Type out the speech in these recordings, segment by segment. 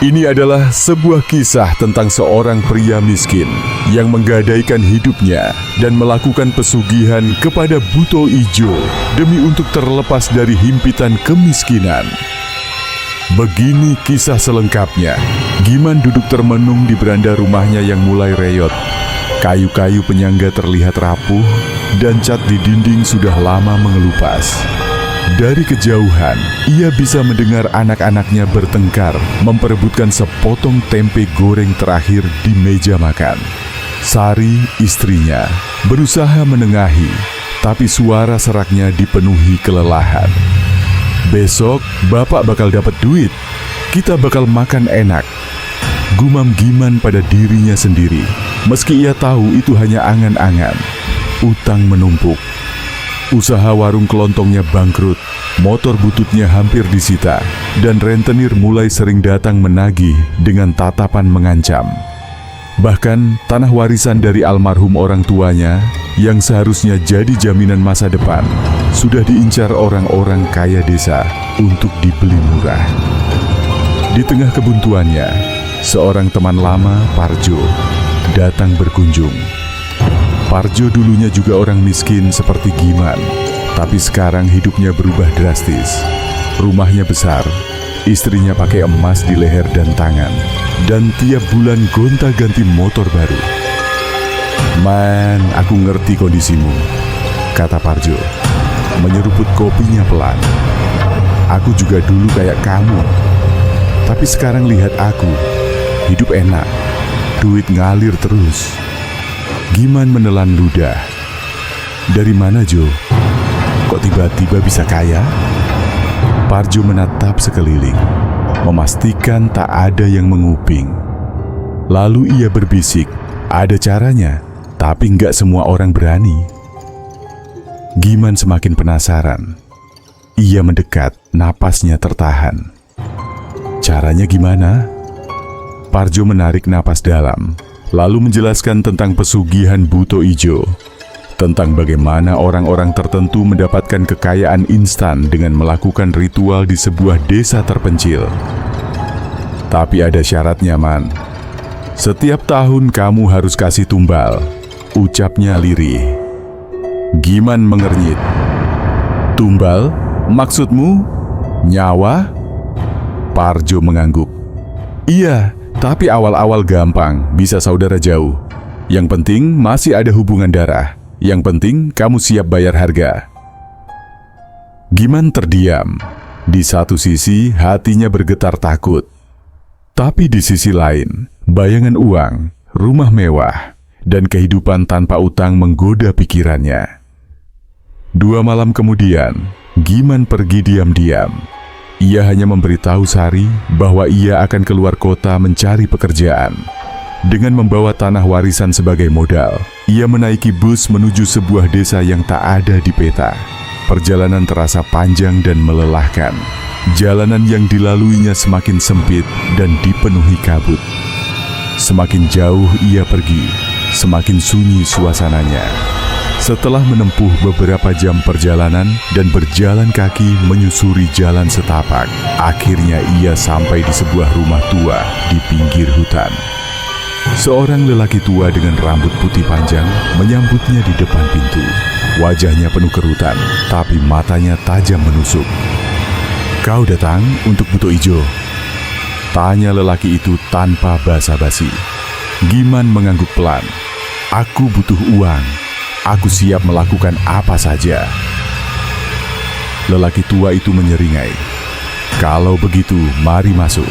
Ini adalah sebuah kisah tentang seorang pria miskin yang menggadaikan hidupnya dan melakukan pesugihan kepada Buto Ijo demi untuk terlepas dari himpitan kemiskinan. Begini kisah selengkapnya. Giman duduk termenung di beranda rumahnya yang mulai reyot. Kayu-kayu penyangga terlihat rapuh dan cat di dinding sudah lama mengelupas. Dari kejauhan, ia bisa mendengar anak-anaknya bertengkar, memperebutkan sepotong tempe goreng terakhir di meja makan. Sari, istrinya, berusaha menengahi, tapi suara seraknya dipenuhi kelelahan. "Besok, Bapak bakal dapat duit. Kita bakal makan enak," gumam Giman pada dirinya sendiri. Meski ia tahu itu hanya angan-angan, utang menumpuk. Usaha warung kelontongnya bangkrut, motor bututnya hampir disita, dan rentenir mulai sering datang menagih dengan tatapan mengancam. Bahkan, tanah warisan dari almarhum orang tuanya yang seharusnya jadi jaminan masa depan sudah diincar orang-orang kaya desa untuk dibeli murah. Di tengah kebuntuannya, seorang teman lama, Parjo, datang berkunjung. Parjo dulunya juga orang miskin seperti Giman, tapi sekarang hidupnya berubah drastis. Rumahnya besar, istrinya pakai emas di leher dan tangan, dan tiap bulan gonta-ganti motor baru. "Man, aku ngerti kondisimu," kata Parjo, menyeruput kopinya pelan. "Aku juga dulu kayak kamu, tapi sekarang lihat aku, hidup enak, duit ngalir terus." Giman menelan ludah. "Dari mana, Jo? Kok tiba-tiba bisa kaya?" Parjo menatap sekeliling, memastikan tak ada yang menguping. Lalu ia berbisik, "Ada caranya, tapi nggak semua orang berani." Giman semakin penasaran. Ia mendekat, napasnya tertahan. "Caranya gimana?" Parjo menarik napas dalam, lalu menjelaskan tentang pesugihan Buto Ijo, tentang bagaimana orang-orang tertentu mendapatkan kekayaan instan dengan melakukan ritual di sebuah desa terpencil. "Tapi ada syaratnya, Man. Setiap tahun kamu harus kasih tumbal," ucapnya lirih. Giman mengernyit. "Tumbal? Maksudmu nyawa?" Parjo mengangguk. "Iya. Tapi awal-awal gampang, bisa saudara jauh. Yang penting masih ada hubungan darah. Yang penting kamu siap bayar harga." Giman terdiam. Di satu sisi hatinya bergetar takut. Tapi di sisi lain, bayangan uang, rumah mewah, dan kehidupan tanpa utang menggoda pikirannya. 2 malam kemudian, Giman pergi diam-diam. Ia hanya memberitahu Sari bahwa ia akan keluar kota mencari pekerjaan. Dengan membawa tanah warisan sebagai modal, ia menaiki bus menuju sebuah desa yang tak ada di peta. Perjalanan terasa panjang dan melelahkan. Jalanan yang dilaluinya semakin sempit dan dipenuhi kabut. Semakin jauh ia pergi, semakin sunyi suasananya. Setelah menempuh beberapa jam perjalanan dan berjalan kaki menyusuri jalan setapak, akhirnya ia sampai di sebuah rumah tua di pinggir hutan. Seorang lelaki tua dengan rambut putih panjang menyambutnya di depan pintu. Wajahnya penuh kerutan, tapi matanya tajam menusuk. "Kau datang untuk Buto Ijo?" tanya lelaki itu tanpa basa-basi. Giman mengangguk pelan. "Aku butuh uang. Aku siap melakukan apa saja." Lelaki tua itu menyeringai. "Kalau begitu, mari masuk.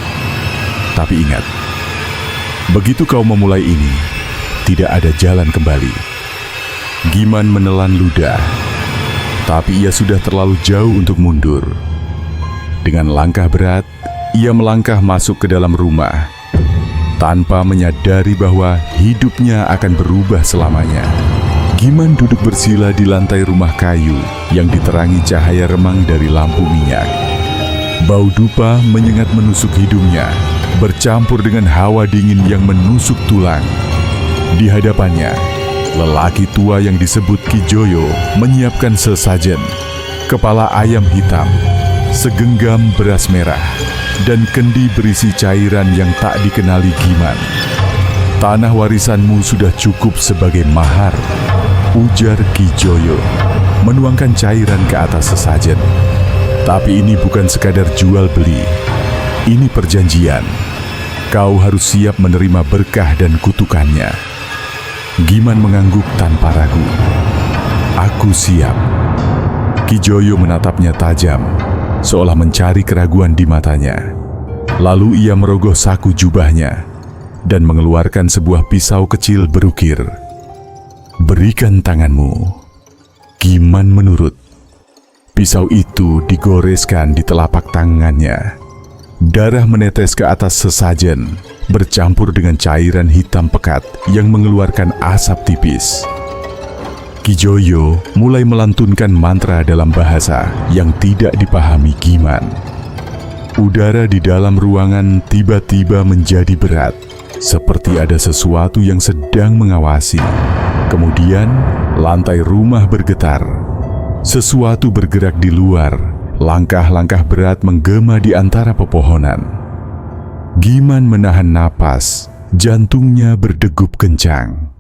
Tapi ingat, begitu kau memulai ini, tidak ada jalan kembali." Giman menelan ludah, tapi ia sudah terlalu jauh untuk mundur. Dengan langkah berat, ia melangkah masuk ke dalam rumah, tanpa menyadari bahwa hidupnya akan berubah selamanya. Giman duduk bersila di lantai rumah kayu yang diterangi cahaya remang dari lampu minyak. Bau dupa menyengat menusuk hidungnya, bercampur dengan hawa dingin yang menusuk tulang. Di hadapannya, lelaki tua yang disebut Kijoyo menyiapkan sesajen, kepala ayam hitam, segenggam beras merah, dan kendi berisi cairan yang tak dikenali Giman. "Tanah warisanmu sudah cukup sebagai mahar," ujar Ki Joyo, menuangkan cairan ke atas sesajen. "Tapi ini bukan sekadar jual beli. Ini perjanjian. Kau harus siap menerima berkah dan kutukannya." Giman mengangguk tanpa ragu. "Aku siap." Ki Joyo menatapnya tajam, seolah mencari keraguan di matanya. Lalu ia merogoh saku jubahnya dan mengeluarkan sebuah pisau kecil berukir. "Berikan tanganmu." Giman menurut. Pisau itu digoreskan di telapak tangannya. Darah menetes ke atas sesajen, bercampur dengan cairan hitam pekat yang mengeluarkan asap tipis. Ki Joyo mulai melantunkan mantra dalam bahasa yang tidak dipahami Giman. Udara di dalam ruangan tiba-tiba menjadi berat, seperti ada sesuatu yang sedang mengawasi. Kemudian, lantai rumah bergetar. Sesuatu bergerak di luar, langkah-langkah berat menggema di antara pepohonan. Giman menahan napas, jantungnya berdegup kencang.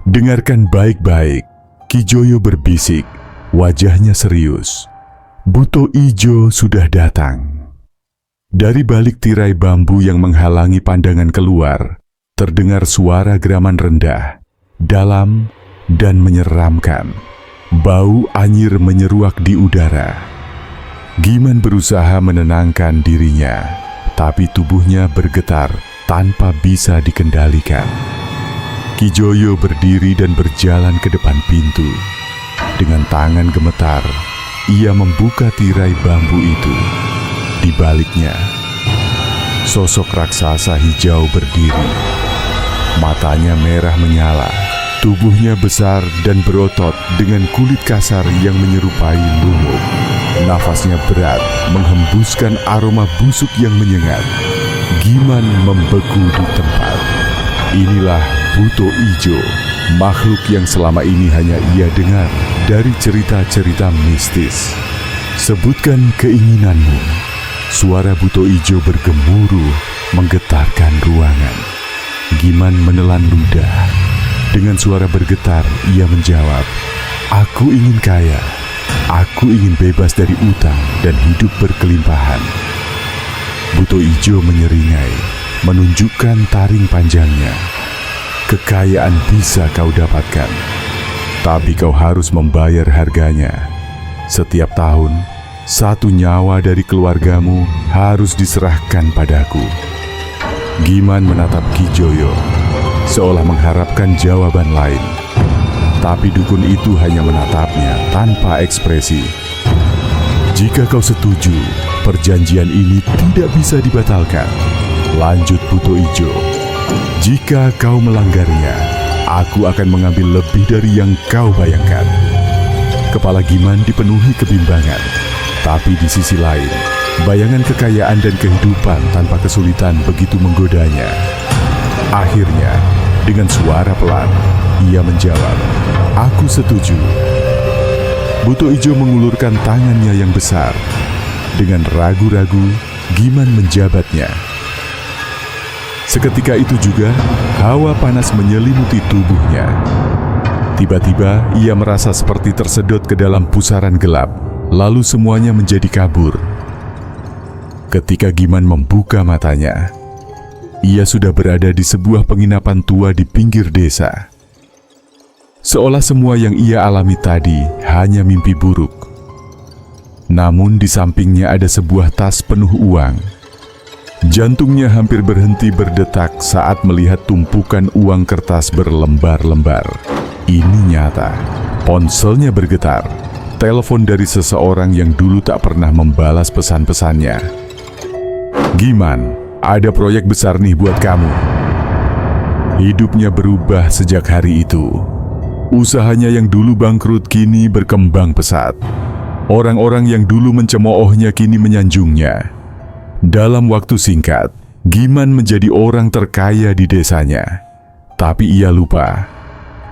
"Dengarkan baik-baik," Ki Joyo berbisik, wajahnya serius. "Buto Ijo sudah datang." Dari balik tirai bambu yang menghalangi pandangan keluar, terdengar suara geraman rendah, dalam, dan menyeramkan. Bau anyir menyeruak di udara. Giman berusaha menenangkan dirinya, tapi tubuhnya bergetar tanpa bisa dikendalikan. Ki Joyo berdiri dan berjalan ke depan pintu. Dengan tangan gemetar, ia membuka tirai bambu itu. Di baliknya, sosok raksasa hijau berdiri. Matanya merah menyala, tubuhnya besar dan berotot dengan kulit kasar yang menyerupai lumut. Nafasnya berat, menghembuskan aroma busuk yang menyengat. Giman membeku di tempat. Inilah Buto Ijo, makhluk yang selama ini hanya ia dengar dari cerita-cerita mistis. "Sebutkan keinginanmu." Suara Buto Ijo bergemuruh, menggetarkan ruangan. Giman menelan ludah. Dengan suara bergetar, ia menjawab, "Aku ingin kaya. Aku ingin bebas dari utang dan hidup berkelimpahan." Buto Ijo menyeringai, menunjukkan taring panjangnya. "Kekayaan bisa kau dapatkan, tapi kau harus membayar harganya. Setiap tahun, 1 nyawa dari keluargamu harus diserahkan padaku." Giman menatap Ki Joyo, seolah mengharapkan jawaban lain. Tapi dukun itu hanya menatapnya tanpa ekspresi. "Jika kau setuju, perjanjian ini tidak bisa dibatalkan," lanjut Buto Ijo. "Jika kau melanggarnya, aku akan mengambil lebih dari yang kau bayangkan." Kepala Giman dipenuhi kebimbangan, tapi di sisi lain, bayangan kekayaan dan kehidupan tanpa kesulitan begitu menggodanya. Akhirnya, dengan suara pelan, ia menjawab, "Aku setuju." Buto Ijo mengulurkan tangannya yang besar. Dengan ragu-ragu, Giman menjabatnya. Seketika itu juga, hawa panas menyelimuti tubuhnya. Tiba-tiba, ia merasa seperti tersedot ke dalam pusaran gelap, lalu semuanya menjadi kabur. Ketika Giman membuka matanya, ia sudah berada di sebuah penginapan tua di pinggir desa. Seolah semua yang ia alami tadi hanya mimpi buruk. Namun di sampingnya ada sebuah tas penuh uang. Jantungnya hampir berhenti berdetak saat melihat tumpukan uang kertas berlembar-lembar. Ini nyata. Ponselnya bergetar. Telepon dari seseorang yang dulu tak pernah membalas pesan-pesannya. "Giman, ada proyek besar nih buat kamu." Hidupnya berubah sejak hari itu. Usahanya yang dulu bangkrut kini berkembang pesat. Orang-orang yang dulu mencemoohnya kini menyanjungnya. Dalam waktu singkat, Giman menjadi orang terkaya di desanya. Tapi ia lupa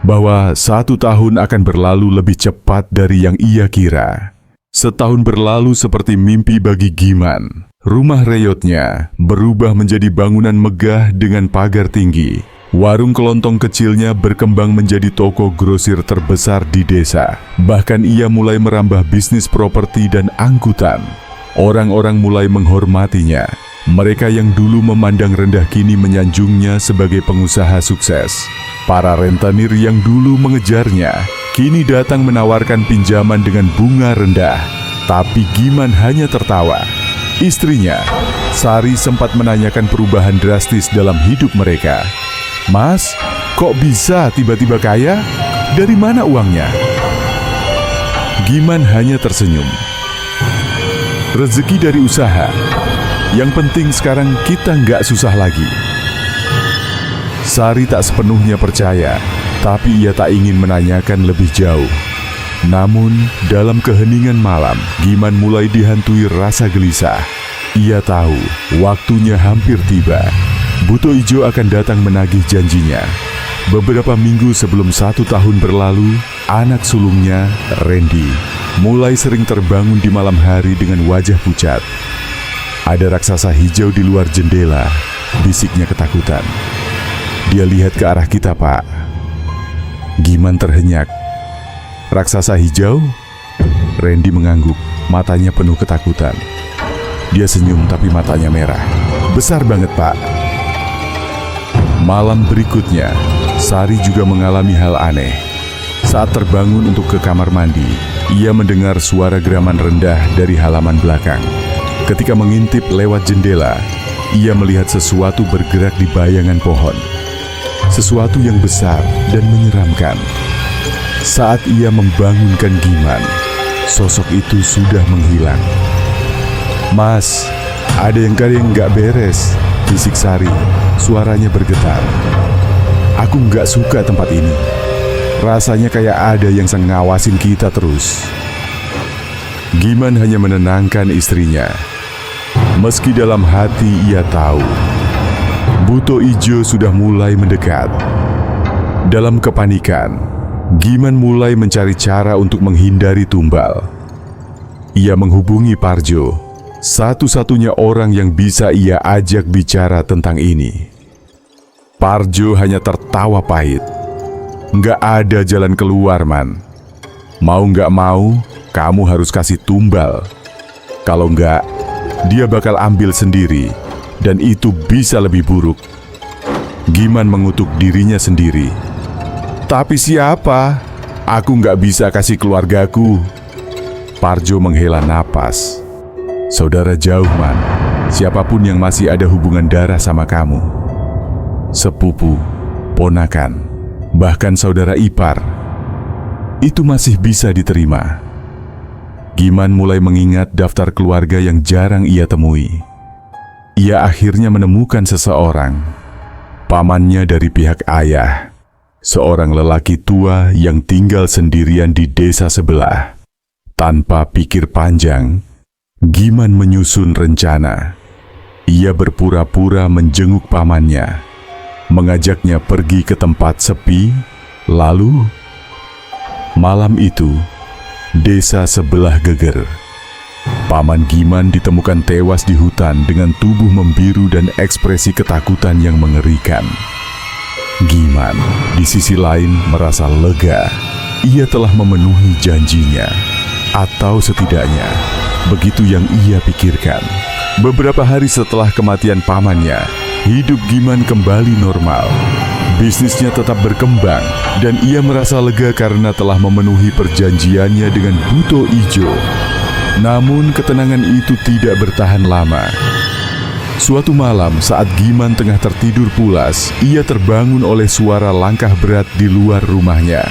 bahwa 1 tahun akan berlalu lebih cepat dari yang ia kira. Setahun berlalu seperti mimpi bagi Giman. Rumah reyotnya berubah menjadi bangunan megah dengan pagar tinggi. Warung kelontong kecilnya berkembang menjadi toko grosir terbesar di desa. Bahkan ia mulai merambah bisnis properti dan angkutan. Orang-orang mulai menghormatinya. Mereka yang dulu memandang rendah kini menyanjungnya sebagai pengusaha sukses. Para rentenir yang dulu mengejarnya kini datang menawarkan pinjaman dengan bunga rendah. Tapi Giman hanya tertawa. Istrinya, Sari, sempat menanyakan perubahan drastis dalam hidup mereka. "Mas, kok bisa tiba-tiba kaya? Dari mana uangnya?" Giman hanya tersenyum. "Rezeki dari usaha. Yang penting sekarang kita nggak susah lagi." Sari tak sepenuhnya percaya, tapi ia tak ingin menanyakan lebih jauh. Namun, dalam keheningan malam, Giman mulai dihantui rasa gelisah. Ia tahu waktunya hampir tiba. Buto Ijo akan datang menagih janjinya. Beberapa minggu sebelum 1 tahun berlalu, anak sulungnya, Randy, mulai sering terbangun di malam hari dengan wajah pucat. "Ada raksasa hijau di luar jendela," bisiknya ketakutan. "Dia lihat ke arah kita, Pak." Giman terhenyak. "Raksasa hijau?" Randy mengangguk, matanya penuh ketakutan. Dia senyum tapi matanya merah. "Besar banget, Pak." Malam berikutnya, Sari juga mengalami hal aneh. Saat terbangun untuk ke kamar mandi, ia mendengar suara geraman rendah dari halaman belakang. Ketika mengintip lewat jendela, ia melihat sesuatu bergerak di bayangan pohon. Sesuatu yang besar dan menyeramkan. Saat ia membangunkan Giman, sosok itu sudah menghilang. "Mas, ada yang nggak beres," bisik Sari. Suaranya bergetar. "Aku nggak suka tempat ini. Rasanya kayak ada yang ngawasin kita terus." Giman hanya menenangkan istrinya. Meski dalam hati ia tahu Buto Ijo sudah mulai mendekat. Dalam kepanikan, Giman mulai mencari cara untuk menghindari tumbal. Ia menghubungi Parjo, satu-satunya orang yang bisa ia ajak bicara tentang ini. Parjo hanya tertawa pahit. "Nggak ada jalan keluar, Man. Mau nggak mau, kamu harus kasih tumbal. Kalau nggak, dia bakal ambil sendiri, dan itu bisa lebih buruk." Giman mengutuk dirinya sendiri. "Tapi siapa? Aku nggak bisa kasih keluargaku." Parjo menghela napas. "Saudara jauh, Man. Siapapun yang masih ada hubungan darah sama kamu. Sepupu, ponakan, bahkan saudara ipar. Itu masih bisa diterima." Giman mulai mengingat daftar keluarga yang jarang ia temui. Ia akhirnya menemukan seseorang. Pamannya dari pihak ayah. Seorang lelaki tua yang tinggal sendirian di desa sebelah. Tanpa pikir panjang, Giman menyusun rencana. Ia berpura-pura menjenguk pamannya, mengajaknya pergi ke tempat sepi, lalu malam itu, desa sebelah geger. Paman Giman ditemukan tewas di hutan dengan tubuh membiru dan ekspresi ketakutan yang mengerikan. Giman, di sisi lain, merasa lega. Ia telah memenuhi janjinya. Atau setidaknya, begitu yang ia pikirkan. Beberapa hari setelah kematian pamannya, hidup Giman kembali normal. Bisnisnya tetap berkembang, dan ia merasa lega karena telah memenuhi perjanjiannya dengan Buto Ijo. Namun ketenangan itu tidak bertahan lama. Suatu malam saat Giman tengah tertidur pulas, ia terbangun oleh suara langkah berat di luar rumahnya.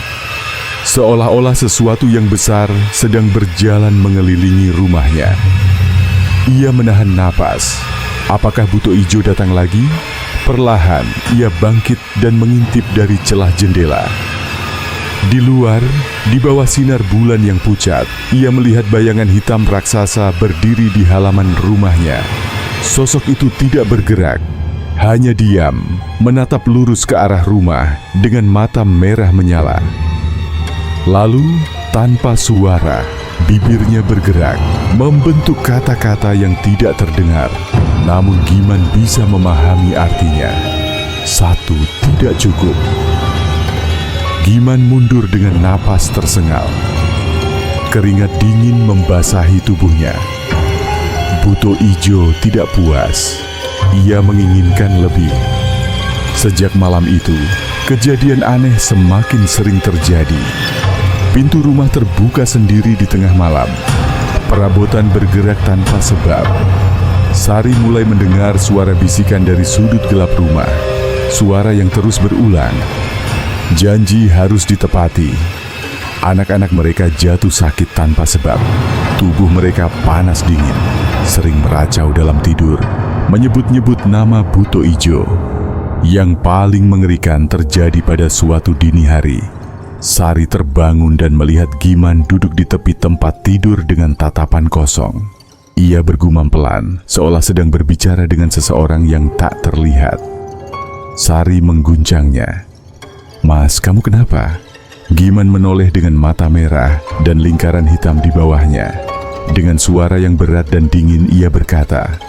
Seolah-olah sesuatu yang besar sedang berjalan mengelilingi rumahnya. Ia menahan napas. Apakah Buto Ijo datang lagi? Perlahan, ia bangkit dan mengintip dari celah jendela. Di luar, di bawah sinar bulan yang pucat, ia melihat bayangan hitam raksasa berdiri di halaman rumahnya. Sosok itu tidak bergerak, hanya diam, menatap lurus ke arah rumah dengan mata merah menyala. Lalu, tanpa suara, Bibirnya bergerak, membentuk kata-kata yang tidak terdengar. Namun Giman bisa memahami artinya. Satu tidak cukup. Giman mundur dengan napas tersengal. Keringat dingin membasahi tubuhnya. Buto Ijo tidak puas. Ia menginginkan lebih. Sejak malam itu, kejadian aneh semakin sering terjadi. Pintu rumah terbuka sendiri di tengah malam. Perabotan bergerak tanpa sebab. Sari mulai mendengar suara bisikan dari sudut gelap rumah. Suara yang terus berulang. Janji harus ditepati. Anak-anak mereka jatuh sakit tanpa sebab. Tubuh mereka panas dingin. Sering meracau dalam tidur. Menyebut-nyebut nama Buto Ijo. Yang paling mengerikan terjadi pada suatu dini hari. Sari terbangun dan melihat Giman duduk di tepi tempat tidur dengan tatapan kosong. Ia bergumam pelan, seolah sedang berbicara dengan seseorang yang tak terlihat. Sari mengguncangnya. "Mas, kamu kenapa?" Giman menoleh dengan mata merah dan lingkaran hitam di bawahnya. Dengan suara yang berat dan dingin ia berkata,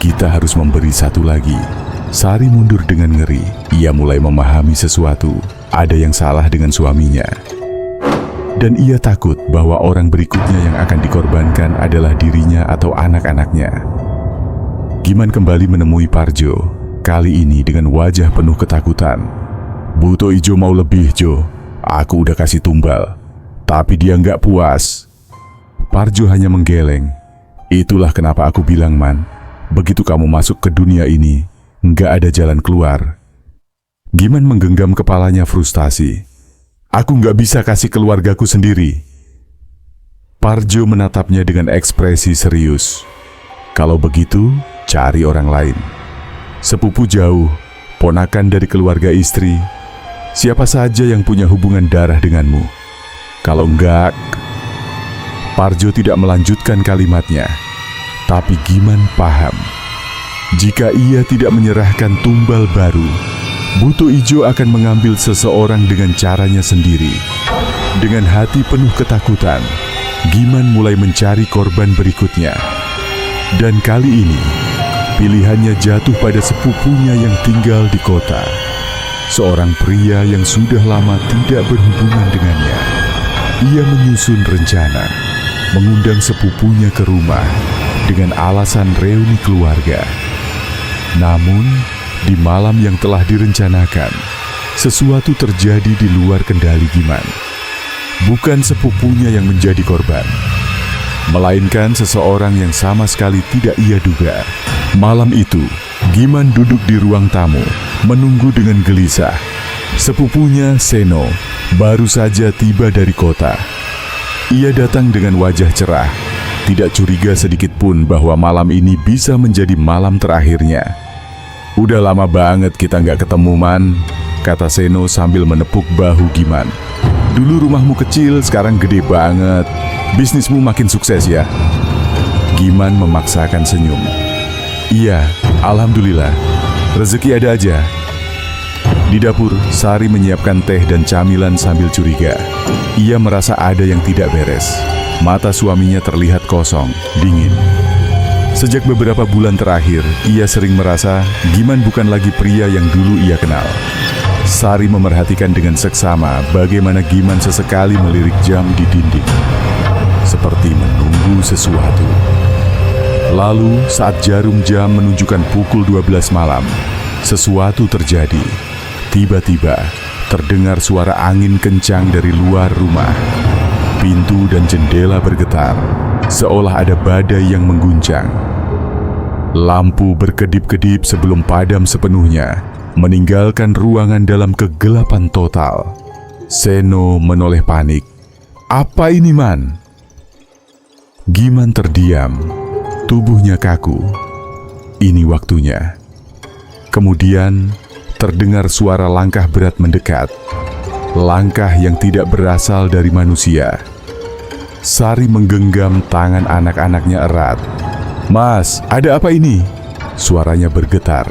"Kita harus memberi satu lagi." Sari mundur dengan ngeri. Ia mulai memahami sesuatu. Ada yang salah dengan suaminya. Dan ia takut bahwa orang berikutnya yang akan dikorbankan adalah dirinya atau anak-anaknya. Giman kembali menemui Parjo. Kali ini dengan wajah penuh ketakutan. "Buto Ijo mau lebih, Jo. Aku udah kasih tumbal. Tapi dia nggak puas." Parjo hanya menggeleng. "Itulah kenapa aku bilang, Man. Begitu kamu masuk ke dunia ini, nggak ada jalan keluar." Giman menggenggam kepalanya frustasi. "Aku nggak bisa kasih keluargaku sendiri." Parjo menatapnya dengan ekspresi serius. "Kalau begitu, cari orang lain. Sepupu jauh, ponakan dari keluarga istri, siapa saja yang punya hubungan darah denganmu. Kalau enggak..." Parjo tidak melanjutkan kalimatnya. Tapi Giman paham. Jika ia tidak menyerahkan tumbal baru, Buto Ijo akan mengambil seseorang dengan caranya sendiri. Dengan hati penuh ketakutan, Giman mulai mencari korban berikutnya. Dan kali ini, pilihannya jatuh pada sepupunya yang tinggal di kota. Seorang pria yang sudah lama tidak berhubungan dengannya. Ia menyusun rencana, mengundang sepupunya ke rumah dengan alasan reuni keluarga. Namun, di malam yang telah direncanakan, sesuatu terjadi di luar kendali Giman. Bukan sepupunya yang menjadi korban, melainkan seseorang yang sama sekali tidak ia duga. Malam itu, Giman duduk di ruang tamu, menunggu dengan gelisah. Sepupunya, Seno, baru saja tiba dari kota. Ia datang dengan wajah cerah, tidak curiga sedikit pun bahwa malam ini bisa menjadi malam terakhirnya. "Udah lama banget kita nggak ketemu, Man," kata Seno sambil menepuk bahu Giman. "Dulu rumahmu kecil, sekarang gede banget. Bisnismu makin sukses ya?" Giman memaksakan senyum. "Iya, alhamdulillah. Rezeki ada aja." Di dapur, Sari menyiapkan teh dan camilan sambil curiga. Ia merasa ada yang tidak beres. Mata suaminya terlihat kosong, dingin. Sejak beberapa bulan terakhir, ia sering merasa Giman bukan lagi pria yang dulu ia kenal. Sari memerhatikan dengan seksama bagaimana Giman sesekali melirik jam di dinding, seperti menunggu sesuatu. Lalu, saat jarum jam menunjukkan pukul 12 malam, sesuatu terjadi. Tiba-tiba, terdengar suara angin kencang dari luar rumah. Pintu dan jendela bergetar, seolah ada badai yang mengguncang. Lampu berkedip-kedip sebelum padam sepenuhnya, meninggalkan ruangan dalam kegelapan total. Seno menoleh panik. "Apa ini, Man?" Giman terdiam, tubuhnya kaku. Ini waktunya. Kemudian, terdengar suara langkah berat mendekat. Langkah yang tidak berasal dari manusia. Sari menggenggam tangan anak-anaknya erat. "Mas, ada apa ini?" Suaranya bergetar.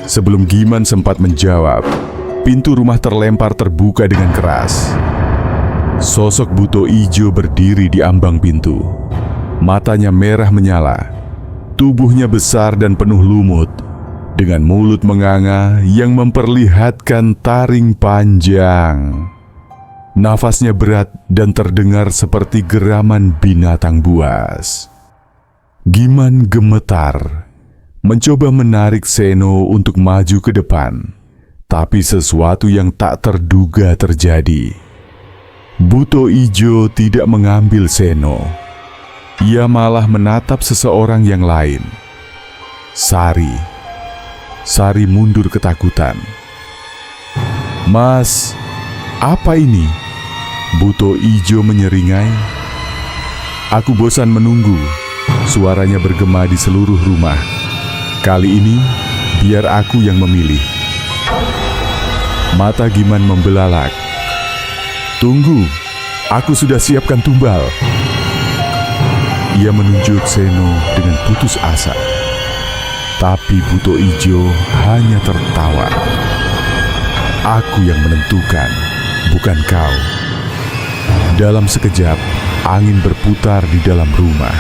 Sebelum Giman sempat menjawab, pintu rumah terlempar terbuka dengan keras. Sosok Buto Ijo berdiri di ambang pintu. Matanya merah menyala, tubuhnya besar dan penuh lumut, dengan mulut menganga yang memperlihatkan taring panjang. Nafasnya berat dan terdengar seperti geraman binatang buas. Giman gemetar, mencoba menarik Seno untuk maju ke depan, tapi sesuatu yang tak terduga terjadi. Buto Ijo tidak mengambil Seno. Ia malah menatap seseorang yang lain. Sari. Sari mundur ketakutan. "Mas, apa ini?" Buto Ijo menyeringai. "Aku bosan menunggu." Suaranya bergema di seluruh rumah. "Kali ini, biar aku yang memilih." Mata Giman membelalak. "Tunggu, aku sudah siapkan tumbal." Ia menunjuk Seno dengan putus asa. Tapi Buto Ijo hanya tertawa. "Aku yang menentukan, bukan kau." Dalam sekejap, angin berputar di dalam rumah.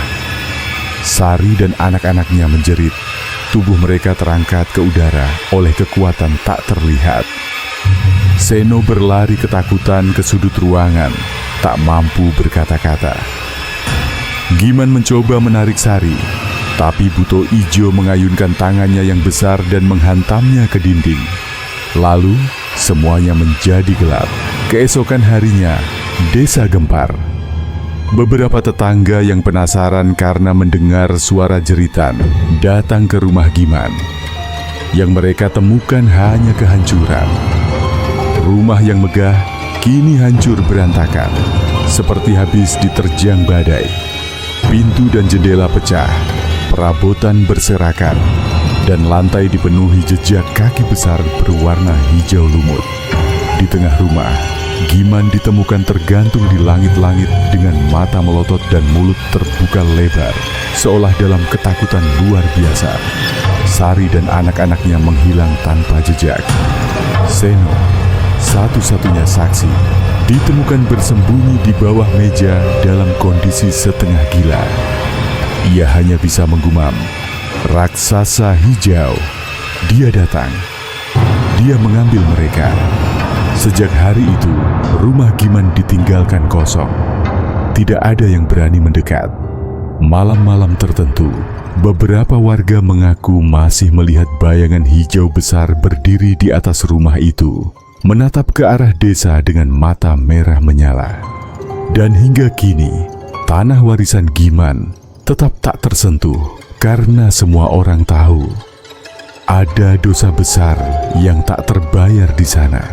Sari dan anak-anaknya menjerit. Tubuh mereka terangkat ke udara oleh kekuatan tak terlihat. Seno berlari ketakutan ke sudut ruangan, tak mampu berkata-kata. Giman mencoba menarik Sari, tapi Buto Ijo mengayunkan tangannya yang besar dan menghantamnya ke dinding. Lalu, semuanya menjadi gelap. Keesokan harinya, desa gempar. Beberapa tetangga yang penasaran karena mendengar suara jeritan datang ke rumah Giman. Yang mereka temukan hanya kehancuran. Rumah yang megah kini hancur berantakan, seperti habis diterjang badai. Pintu dan jendela pecah, perabotan berserakan, dan lantai dipenuhi jejak kaki besar berwarna hijau lumut. Di tengah rumah, Giman ditemukan tergantung di langit-langit dengan mata melotot dan mulut terbuka lebar, seolah dalam ketakutan luar biasa. Sari dan anak-anaknya menghilang tanpa jejak. Seno, satu-satunya saksi, ditemukan bersembunyi di bawah meja dalam kondisi setengah gila. Ia hanya bisa menggumam, "Raksasa hijau, dia datang. Dia mengambil mereka." Sejak hari itu, rumah Giman ditinggalkan kosong. Tidak ada yang berani mendekat. Malam-malam tertentu, beberapa warga mengaku masih melihat bayangan hijau besar berdiri di atas rumah itu, menatap ke arah desa dengan mata merah menyala. Dan hingga kini, tanah warisan Giman tetap tak tersentuh karena semua orang tahu ada dosa besar yang tak terbayar di sana.